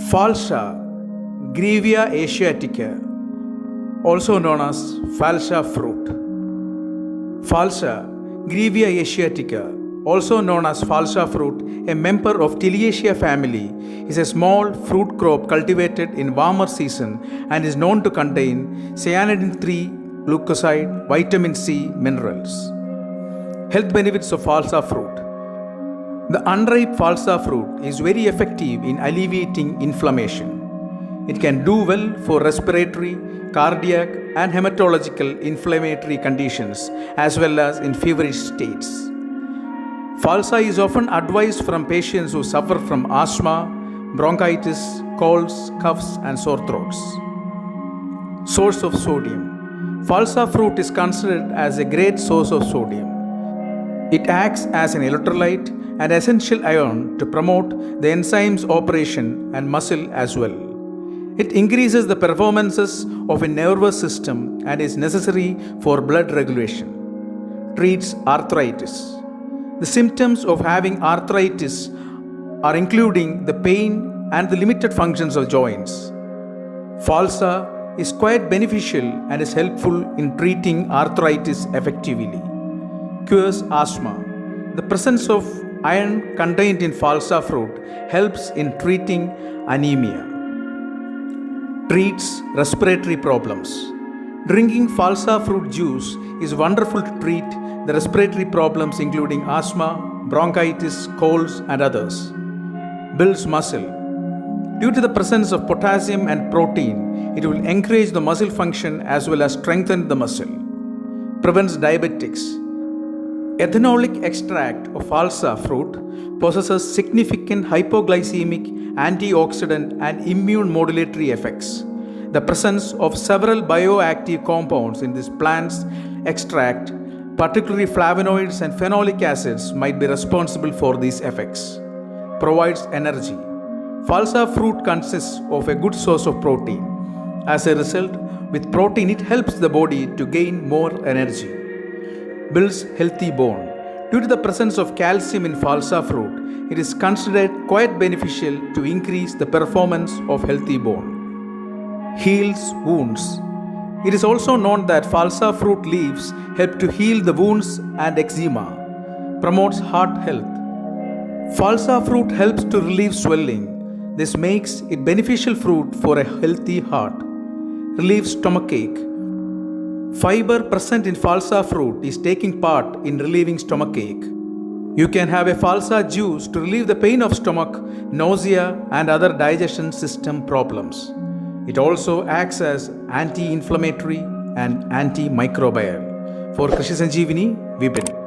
Falsa, Grevia asiatica, also known as falsa fruit. Falsa, Grevia asiatica, also known as falsa fruit, a member of Tiliaceae family, is a small fruit crop cultivated in warmer season and is known to contain cyanidin-3 glucoside, vitamin C minerals. Health benefits of falsa fruit. The unripe falsa fruit is very effective in alleviating inflammation. It can do well for respiratory, cardiac, and hematological inflammatory conditions as well as in feverish states. Falsa is often advised from patients who suffer from asthma, bronchitis, colds, coughs, and sore throats. Source of sodium. Falsa fruit is considered as a great source of sodium. It acts as an electrolyte and essential ion to promote the enzyme's operation and muscle as well. It increases the performances of a nervous system and is necessary for blood regulation. Treats arthritis. The symptoms of having arthritis are including the pain and the limited functions of joints. Falsa is quite beneficial and is helpful in treating arthritis effectively. Cures asthma. The presence of iron contained in falsa fruit helps in treating anemia. Treats respiratory problems. Drinking falsa fruit juice is wonderful to treat the respiratory problems including asthma, bronchitis, colds, and others. Builds muscle. Due to the presence of potassium and protein, it will encourage the muscle function as well as strengthen the muscle. Prevents diabetics. Ethanolic extract of falsa fruit possesses significant hypoglycemic, antioxidant, and immune modulatory effects. The presence of several bioactive compounds in this plant's extract, particularly flavonoids and phenolic acids, might be responsible for these effects. Provides energy. Falsa fruit consists of a good source of protein. As a result, with protein, it helps the body to gain more energy. Builds healthy bone. Due to the presence of calcium in falsa fruit, it is considered quite beneficial to increase the performance of healthy bone. Heals wounds. It is also known that falsa fruit leaves help to heal the wounds and eczema. Promotes heart health. Falsa fruit helps to relieve swelling. This makes it beneficial fruit for a healthy heart. Relieves stomachache. Fiber present in falsa fruit is taking part in relieving stomachache. You can have a falsa juice to relieve the pain of stomach, nausea, and other digestion system problems. It also acts as anti-inflammatory and antimicrobial. For Krishi Sanjeevani, Vipin.